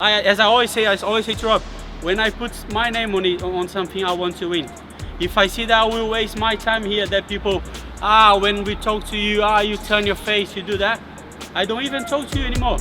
As I always say to Rob, when I put my name on it, on something, I want to win. If I see that I will waste my time here, that people, when we talk to you, you turn your face, you do that, I don't even talk to you anymore.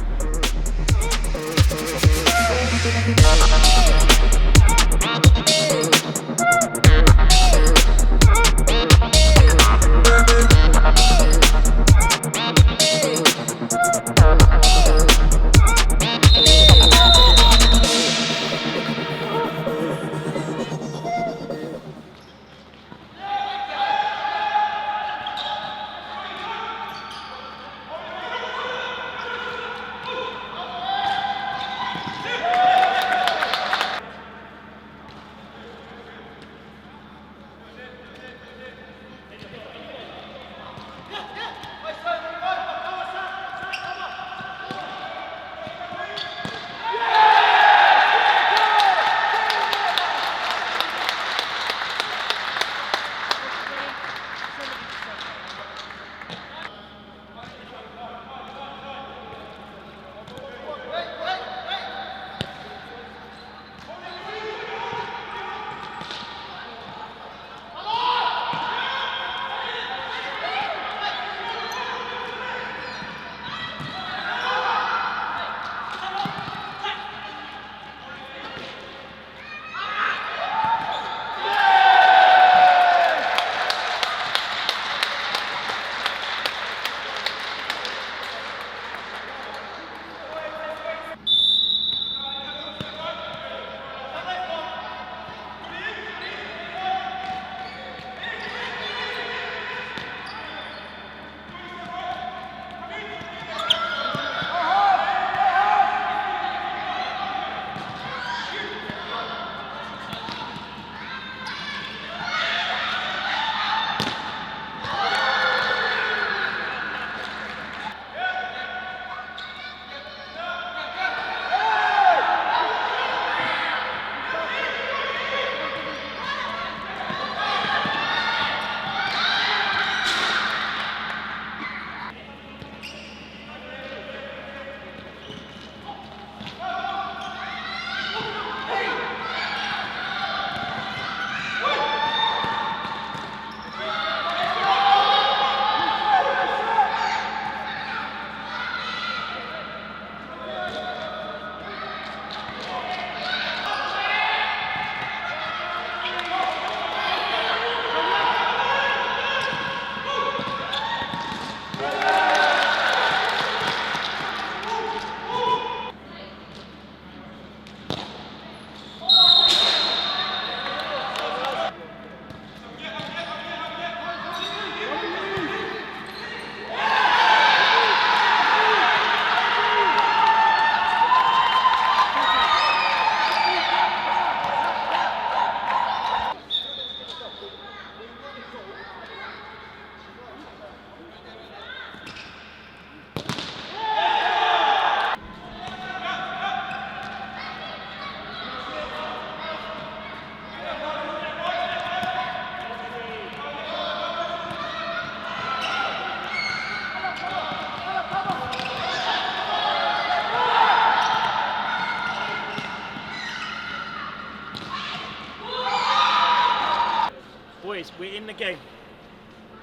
Boys, we're in the game.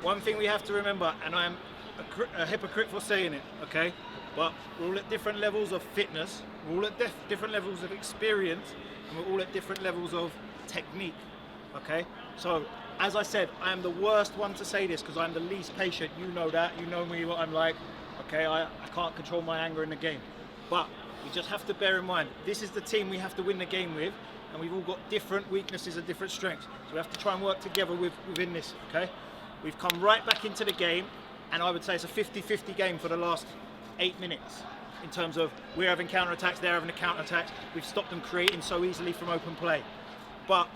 One thing we have to remember, and I'm a hypocrite for saying it, okay? But we're all at different levels of fitness, we're all at different levels of experience, and we're all at different levels of technique, okay? So, as I said, I am the worst one to say this because I'm the least patient. You know that, you know me, what I'm like, okay? I can't control my anger in the game. But we just have to bear in mind, this is the team we have to win the game with, and we've all got different weaknesses and different strengths. So we have to try and work together within this, okay? We've come right back into the game, and I would say it's a 50-50 game for the last 8 minutes in terms of we're having counter-attacks, they're having a counter-attack. We've stopped them creating so easily from open play. But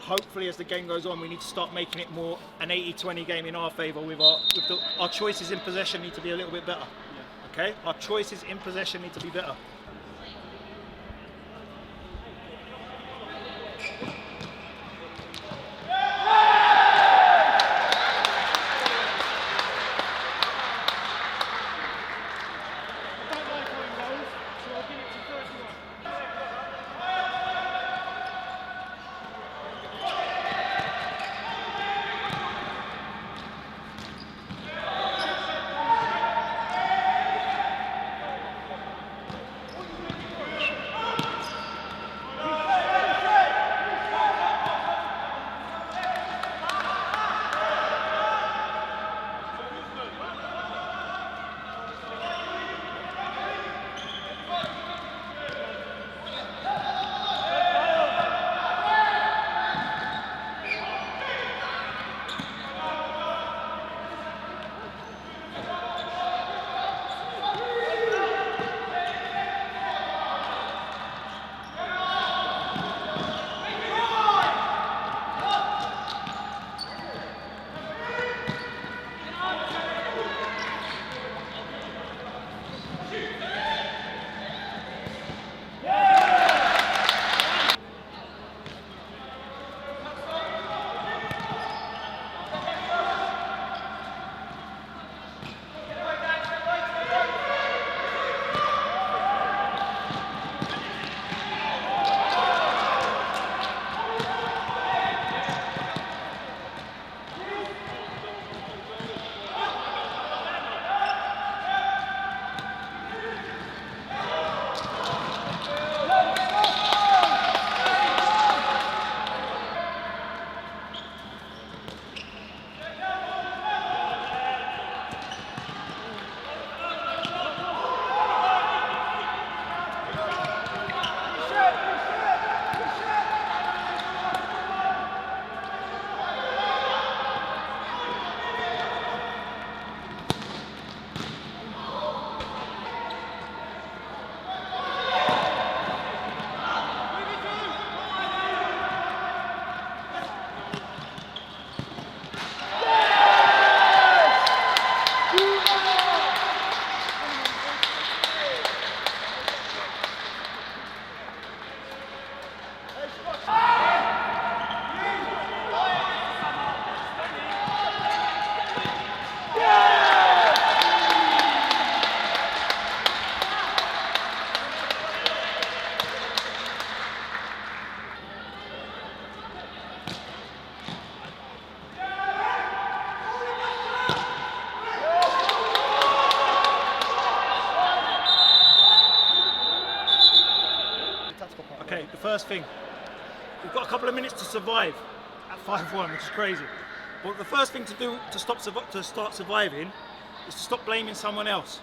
hopefully as the game goes on, we need to start making it more an 80-20 game in our favour with our choices in possession need to be a little bit better, okay? Our choices in possession need to be better. Okay, the first thing, we've got a couple of minutes to survive at 5-1, which is crazy. But the first thing to do to start surviving is to stop blaming someone else.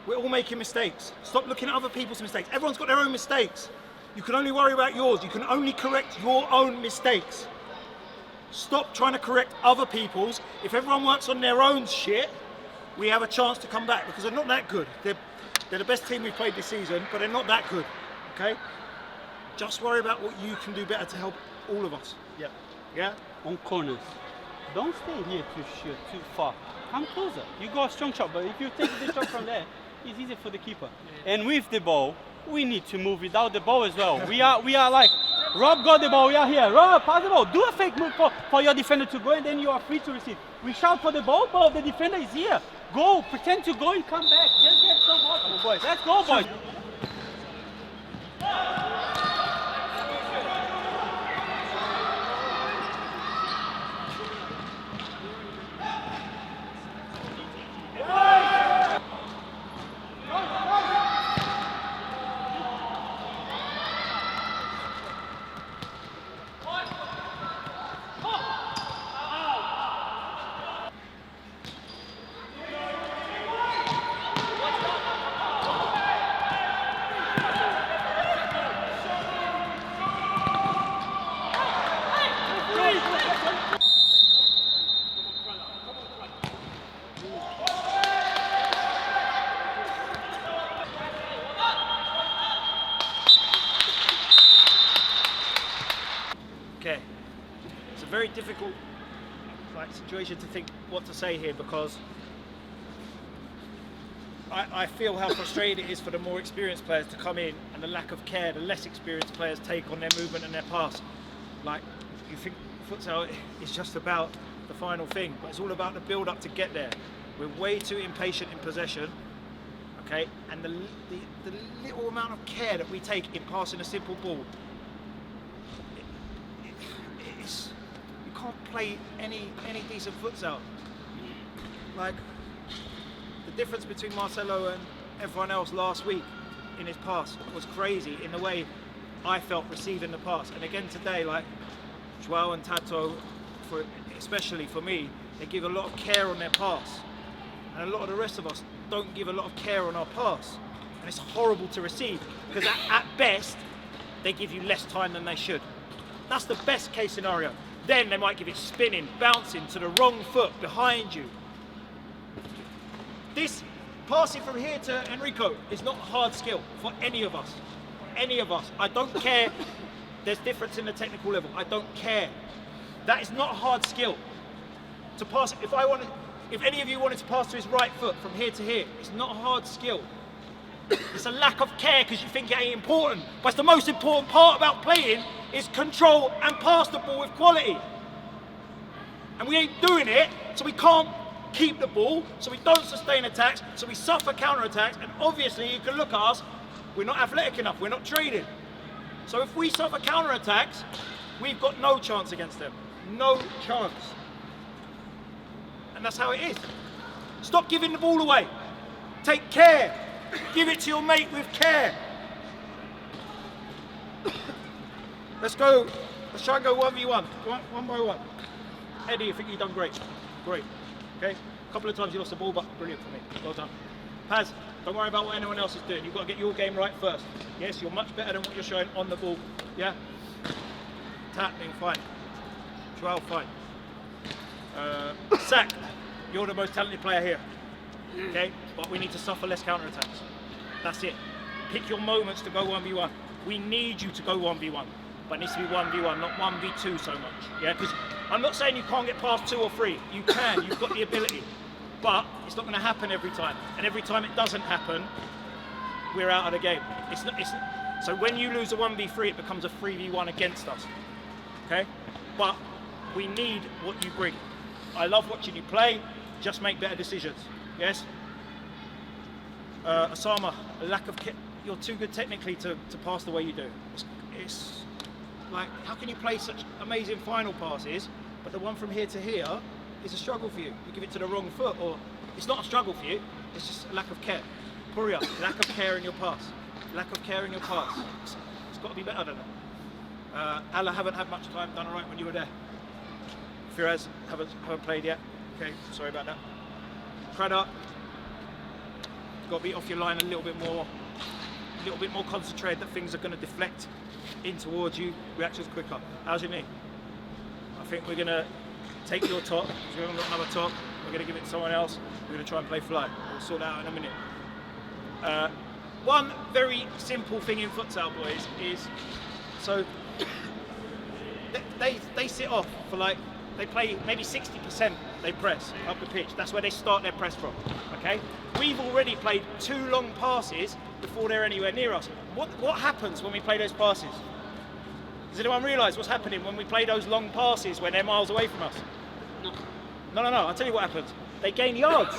We're all making mistakes. Stop looking at other people's mistakes. Everyone's got their own mistakes. You can only worry about yours. You can only correct your own mistakes. Stop trying to correct other people's. If everyone works on their own shit, we have a chance to come back, because they're not that good. They're the best team we've played this season, but they're not that good, okay? Just worry about what you can do better to help all of us. Yeah. Yeah? On corners. Don't stay here too far. Come closer. You got a strong shot, but if you take the shot from there, it's easy for the keeper. Yeah. And with the ball, we need to move without the ball as well. We are like, Rob got the ball, we are here. Rob, pass the ball. Do a fake move for your defender to go, and then you are free to receive. We shout for the ball, but the defender is here. Go, pretend to go and come back. Just get some ball. Come on, boys. Let's go, boys. Okay, it's a very difficult situation to think what to say here, because I feel how frustrating it is for the more experienced players to come in, and the lack of care the less experienced players take on their movement and their pass. Like, you think futsal is just about the final thing, but it's all about the build up to get there. We're way too impatient in possession, okay, and the little amount of care that we take in passing a simple ball, you can't play any decent futsal. Like, the difference between Marcelo and everyone else last week in his pass was crazy in the way I felt receiving the pass. And again today, like Joao and Tato, especially for me, they give a lot of care on their pass. And a lot of the rest of us don't give a lot of care on our pass. And it's horrible to receive, because at best, they give you less time than they should. That's the best case scenario. Then they might give it spinning, bouncing to the wrong foot behind you. This passing from here to Enrico is not a hard skill for any of us. Any of us. I don't care. There's difference in the technical level. I don't care. That is not a hard skill. To pass, if any of you wanted to pass to his right foot from here to here, it's not a hard skill. It's a lack of care because you think it ain't important. But it's the most important part about playing is control and pass the ball with quality. And we ain't doing it, so we can't keep the ball, so we don't sustain attacks, so we suffer counter-attacks, and obviously you can look at us, we're not athletic enough, we're not training. So if we suffer counter-attacks, we've got no chance against them. No chance. And that's how it is. Stop giving the ball away. Take care. Give it to your mate with care. Let's go. Let's try and go 1v1. One by one. Eddie, I think you've done great. Great. Okay? A couple of times you lost the ball, but brilliant for me. Well done. Paz, don't worry about what anyone else is doing. You've got to get your game right first. Yes, you're much better than what you're showing on the ball. Yeah? Tackling, fine. Joao, fine. Sack, you're the most talented player here. Okay? But we need to suffer less counter-attacks. That's it. Pick your moments to go 1v1. We need you to go 1v1. But it needs to be 1v1, not 1v2 so much. Yeah? Because I'm not saying you can't get past 2 or 3. You can, you've got the ability. But it's not going to happen every time. And every time it doesn't happen, we're out of the game. So when you lose a 1v3, it becomes a 3v1 against us. Okay? But we need what you bring. I love watching you play. Just make better decisions. Yes? Osama, a lack of you're too good technically to pass the way you do. It's like, how can you play such amazing final passes, but the one from here to here is a struggle for you? You give it to the wrong foot, or it's not a struggle for you, it's just a lack of care. Puria, lack of care in your pass. Lack of care in your pass. It's got to be better than that. Allah haven't had much time, done all right when you were there. Firaz haven't played yet. Okay, sorry about that. Prada, got to be off your line a little bit more concentrated, that things are going to deflect in towards you, reactions quicker. How's your knee? I think we're going to take your top, because we haven't got another top, we're going to give it to someone else, we're going to try and play fly. We'll sort that out in a minute. One very simple thing in futsal, boys, is so they sit off for like, they play maybe 60% they press up the pitch. That's where they start their press from, okay? We've already played 2 long passes before they're anywhere near us. What happens when we play those passes? Does anyone realise what's happening when we play those long passes when they're miles away from us? No. I'll tell you what happens. They gain yards.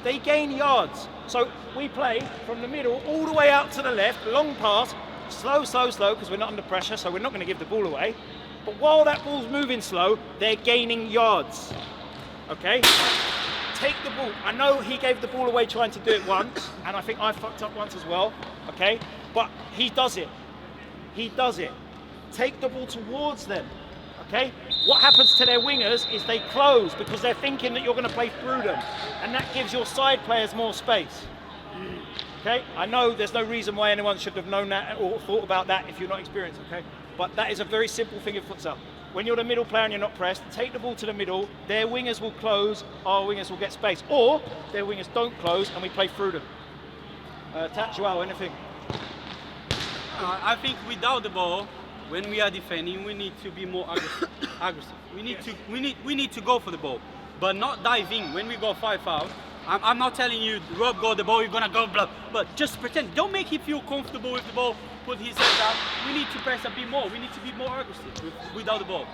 They gain yards. So we play from the middle all the way out to the left, long pass, slow, because we're not under pressure, so we're not going to give the ball away. But while that ball's moving slow, they're gaining yards. Okay? Take the ball. I know he gave the ball away trying to do it once, and I think I fucked up once as well. Okay? But he does it. He does it. Take the ball towards them. Okay? What happens to their wingers is they close because they're thinking that you're going to play through them, and that gives your side players more space. Okay? I know there's no reason why anyone should have known that or thought about that if you're not experienced. Okay? But that is a very simple thing in futsal. When you're the middle player and you're not pressed, take the ball to the middle, their wingers will close, our wingers will get space. Or their wingers don't close and we play through them. Joao, anything? I think without the ball, when we are defending, we need to be more aggressive. We need to go for the ball, but not dive in. When we go 5 out, I'm not telling you, Rob, go the ball, you're gonna go blah, but just pretend. Don't make him feel comfortable with the ball. Put his head down. We need to press a bit more. We need to be more aggressive without the ball.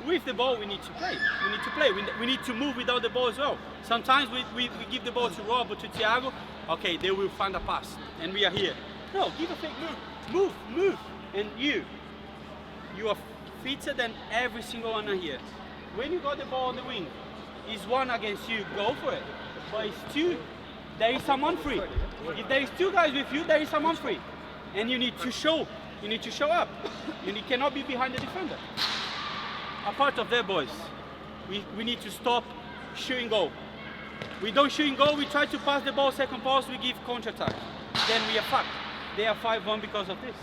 With the ball, we need to play. We need to play. We need to move without the ball as well. Sometimes we give the ball to Rob or to Thiago. Okay, they will find a pass, and we are here. No, give a fake move. Move. And you are fitter than every single one here. When you got the ball on the wing, it's 1 against you, go for it. But it's 2, there is someone free. If there is 2 guys with you, there is someone free. And you need to show up. You cannot be behind the defender. A part of that, boys, we need to stop shooting goal. We don't shoot in goal, we try to pass the ball, second pass, we give counter-attack. Then we are fucked. They are 5-1 because of this.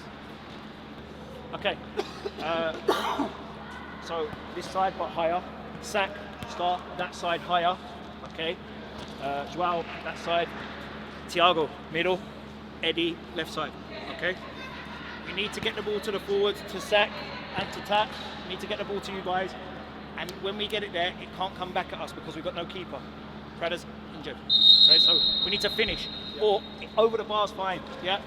Okay. So this side but higher. Sack, start, that side higher. Okay. Joao, that side. Thiago, middle. Eddie, left side. Okay. We need to get the ball to the forwards, to Sack and to Tap. We need to get the ball to you guys. And when we get it there, it can't come back at us because we've got no keeper. Prada's injured. Okay, so we need to finish. Or over the bar's fine. Yeah.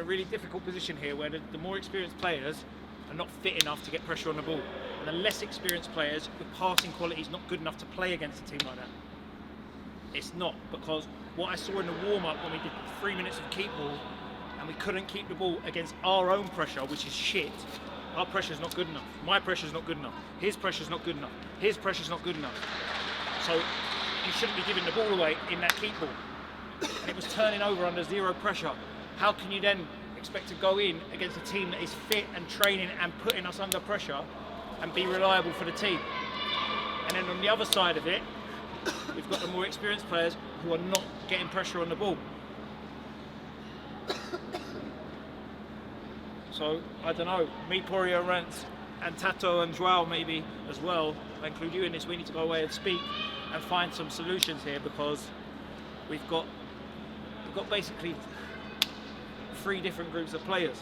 really difficult position here where the more experienced players are not fit enough to get pressure on the ball. And the less experienced players with passing quality is not good enough to play against a team like that. It's not, because what I saw in the warm-up when we did 3 minutes of keep ball and we couldn't keep the ball against our own pressure, which is shit. Our pressure's not good enough. My pressure's not good enough. His pressure's not good enough. His pressure's not good enough. So you shouldn't be giving the ball away in that keep ball. And it was turning over under zero pressure. How can you then expect to go in against a team that is fit and training and putting us under pressure and be reliable for the team? And then on the other side of it, we've got the more experienced players who are not getting pressure on the ball. So, I don't know, me, Poria, Rants, and Tato and Joao maybe as well, I include you in this, we need to go away and speak and find some solutions here, because we've got basically 3 different groups of players.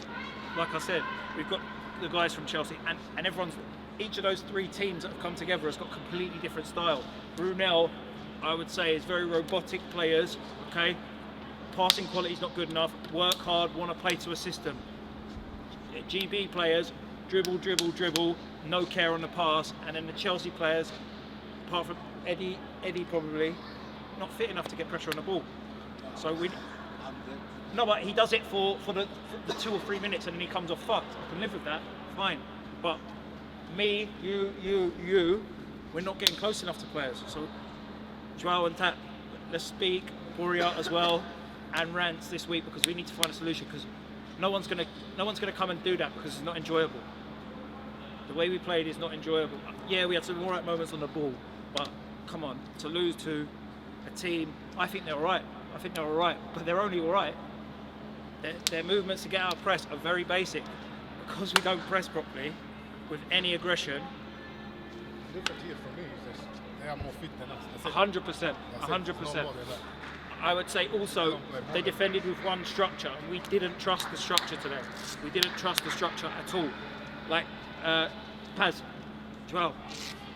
Like I said, we've got the guys from Chelsea, and each of those 3 teams that have come together has got completely different style. Brunel, I would say, is very robotic players, okay? Passing quality is not good enough, work hard, want to play to a system. GB players, dribble, dribble, dribble, no care on the pass, and then the Chelsea players, apart from Eddie probably, not fit enough to get pressure on the ball. So no, but he does it for the 2 or 3 minutes and then he comes off fucked. I can live with that, fine. But me, you, we're not getting close enough to players. So Joao and Tat, let's speak, Poria as well, and Rants this week, because we need to find a solution, because no one's gonna come and do that, because it's not enjoyable. The way we played is not enjoyable. Yeah, we had some alright moments on the ball, but come on, to lose to a team, I think they're alright. I think they're alright, but they're only alright. Their movements to get out of press are very basic. Because we don't press properly, with any aggression. The difference here for me is that they are more fit than us. 100%. 100%. I would say also they defended with one structure, and we didn't trust the structure today. We didn't trust the structure at all. Like Paz, Joel,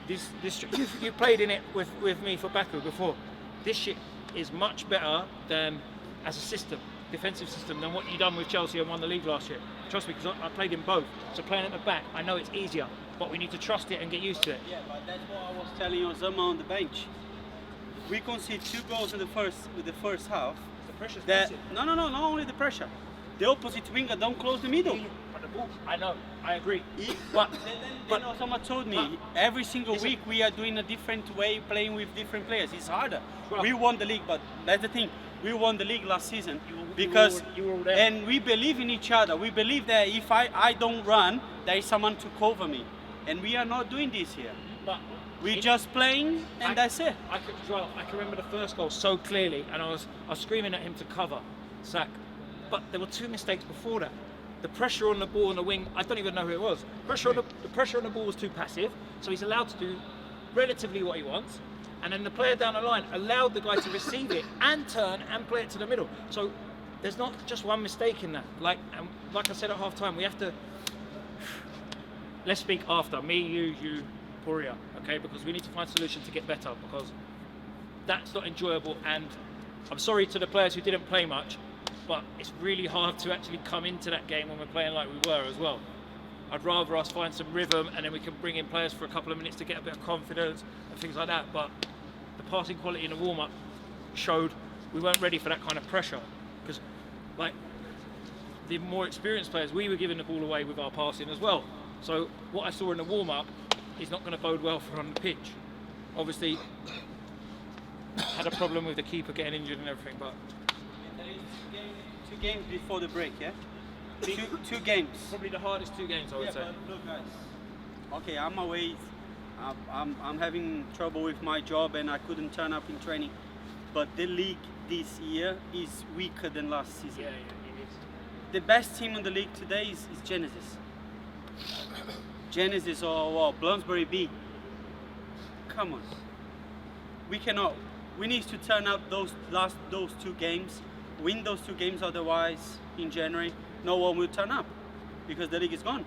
you played in it with me for Baku before. This shit is much better than as a system, defensive system, than what you done with Chelsea and won the league last year. Trust me, because I played in both. So playing at the back, I know it's easier, but we need to trust it and get used to it. Yeah, but that's what I was telling you, Zama on the bench. We conceded 2 goals in the first half. The pressure's that, massive. no, not only the pressure. The opposite winger don't close the middle. But the ball, I know, I agree. But Osama told me every single week we are doing a different way, playing with different players. It's harder. Well, we won the league, but that's the thing. We won the league last season because you were all there. And we believe in each other. We believe that if I don't run, there is someone to cover me, and we are not doing this here. But we're just playing, and that's it. I can remember the first goal so clearly, and I was screaming at him to cover, sack. But there were 2 mistakes before that. The pressure on the ball on the wing, I don't even know who it was. The pressure on the ball was too passive, so he's allowed to do relatively what he wants. And then the player down the line allowed the guy to receive it and turn and play it to the middle. So there's not just one mistake in that. Like I said at half time, we have to. Let's speak after. Me, you, Poria, okay? Because we need to find solutions to get better, because that's not enjoyable. And I'm sorry to the players who didn't play much, but it's really hard to actually come into that game when we're playing like we were as well. I'd rather us find some rhythm, and then we can bring in players for a couple of minutes to get a bit of confidence and things like that. But the passing quality in the warm-up showed we weren't ready for that kind of pressure, because like the more experienced players, we were giving the ball away with our passing as well. So what I saw in the warm-up is not going to bode well for on the pitch. Obviously, had a problem with the keeper getting injured and everything, but There is 2 games before the break, yeah? Two games. probably the hardest 2 games I would say. But look, guys. Okay, I'm away. I'm having trouble with my job, and I couldn't turn up in training. But the league this year is weaker than last season. Yeah, it is. The best team in the league today is Genesis. Genesis or Bloomsbury B. Come on. We cannot. We need to turn out those 2 games, win those 2 games. Otherwise, in January, no one will turn up because the league is gone.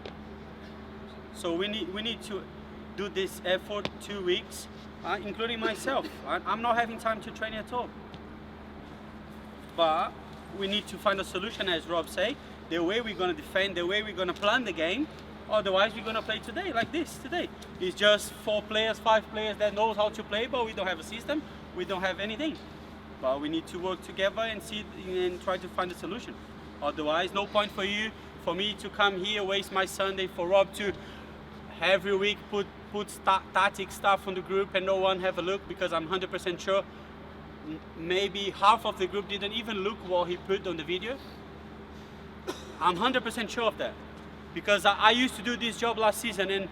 So we need to do this effort 2 weeks, including myself. I'm not having time to train at all. But we need to find a solution, as Rob say, the way we're gonna defend, the way we're gonna plan the game. Otherwise, we're gonna play today like this. Today, it's just 4 players, 5 players that knows how to play, but we don't have a system. We don't have anything. But we need to work together and see and try to find a solution. Otherwise, no point for me to come here, waste my Sunday, for Rob to every week put static stuff on the group and no one have a look, because I'm 100% sure maybe half of the group didn't even look what he put on the video. I'm 100% sure of that, because I used to do this job last season, and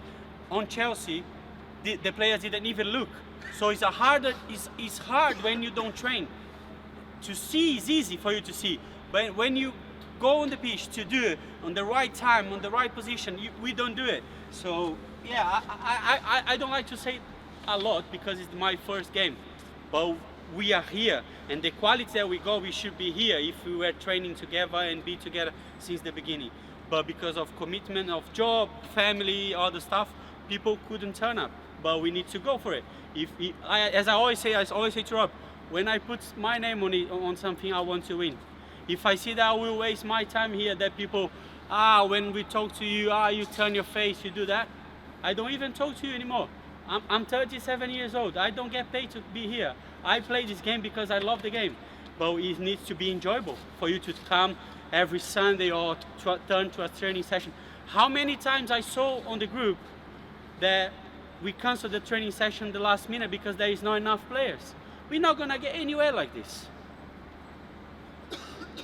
on Chelsea the players didn't even look. So it's hard when you don't train. To see is easy for you to see, but when you go on the pitch to do it on the right time, on the right position, we don't do it. So yeah, I don't like to say a lot because it's my first game, but we are here, and the quality that we should be here if we were training together and be together since the beginning. But because of commitment of job, family, other stuff, people couldn't turn up. But we need to go for it. As I always say to Rob, when I put my name on something, I want to win. If I see that I will waste my time here, that people, when we talk to you, you turn your face, you do that, I don't even talk to you anymore. I'm 37 years old. I don't get paid to be here. I play this game because I love the game. But it needs to be enjoyable for you to come every Sunday or turn to a training session. How many times I saw on the group that we canceled the training session the last minute because there is not enough players. We're not gonna get anywhere like this.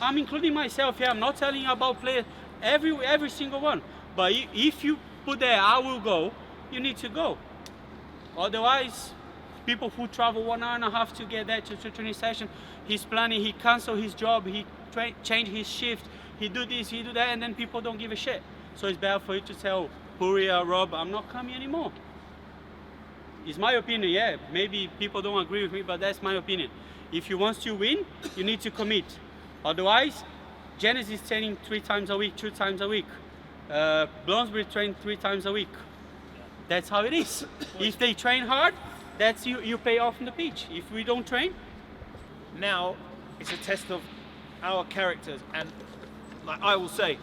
I'm including myself here. I'm not telling you about players, every single one. But if you put there, I will go, you need to go. Otherwise, people who travel 1.5 hours to get there to training session, he's planning, he cancel his job, he change his shift, he do this, he do that, and then people don't give a shit. So it's better for you to tell Puria, Rob, I'm not coming anymore. It's my opinion, yeah. Maybe people don't agree with me, but that's my opinion. If you want to win, you need to commit. Otherwise, Genesis training 3 times a week, 2 times a week. Bloomsbury train 3 times a week. That's how it is. If they train hard, that's you pay off on the pitch. If we don't train, now it's a test of our characters. And like I will say,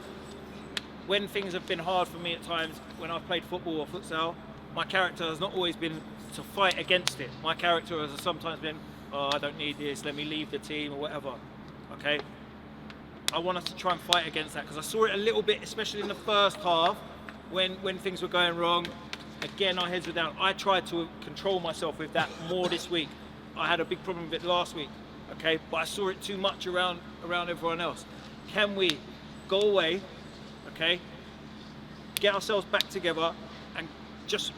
when things have been hard for me at times, when I've played football or futsal, my character has not always been to fight against it. My character has sometimes been, oh, I don't need this, let me leave the team or whatever. Okay? I want us to try and fight against that, because I saw it a little bit, especially in the first half, when things were going wrong. Again, our heads were down. I tried to control myself with that more this week. I had a big problem with it last week, okay? But I saw it too much around everyone else. Can we go away, okay? Get ourselves back together and just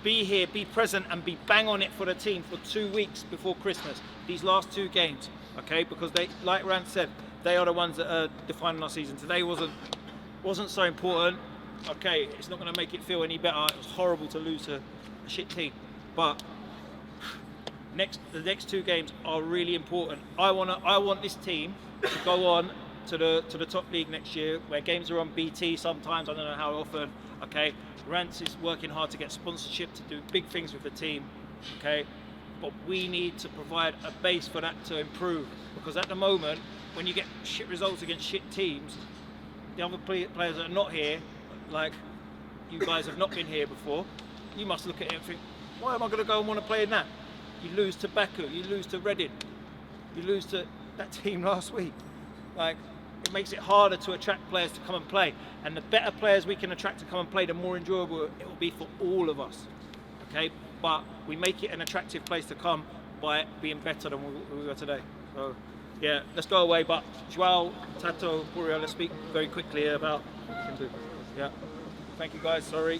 be here, be present, and be bang on it for the team for 2 weeks before Christmas. These last 2 games, okay? Because they, like Rants said, they are the ones that are defining our season. Today wasn't so important. Okay, it's not going to make it feel any better. It was horrible to lose to a shit team, but the next 2 games are really important. I want this team to go on to the top league next year, where games are on BT sometimes. I don't know how often. Okay, Rants is working hard to get sponsorship to do big things with the team. Okay, but we need to provide a base for that to improve, because at the moment, when you get shit results against shit teams, the other players that are not here, like you guys have not been here before, you must look at it and think, why am I going to go and want to play in that? You lose to Baku, you lose to Reading, you lose to that team last week. Like, it makes it harder to attract players to come and play. And the better players we can attract to come and play, the more enjoyable it will be for all of us. Okay, but we make it an attractive place to come by being better than we were today. So yeah, let's go away. But Joao, Tato, Puria, let's speak very quickly about what we can do. Yeah, thank you guys. Sorry.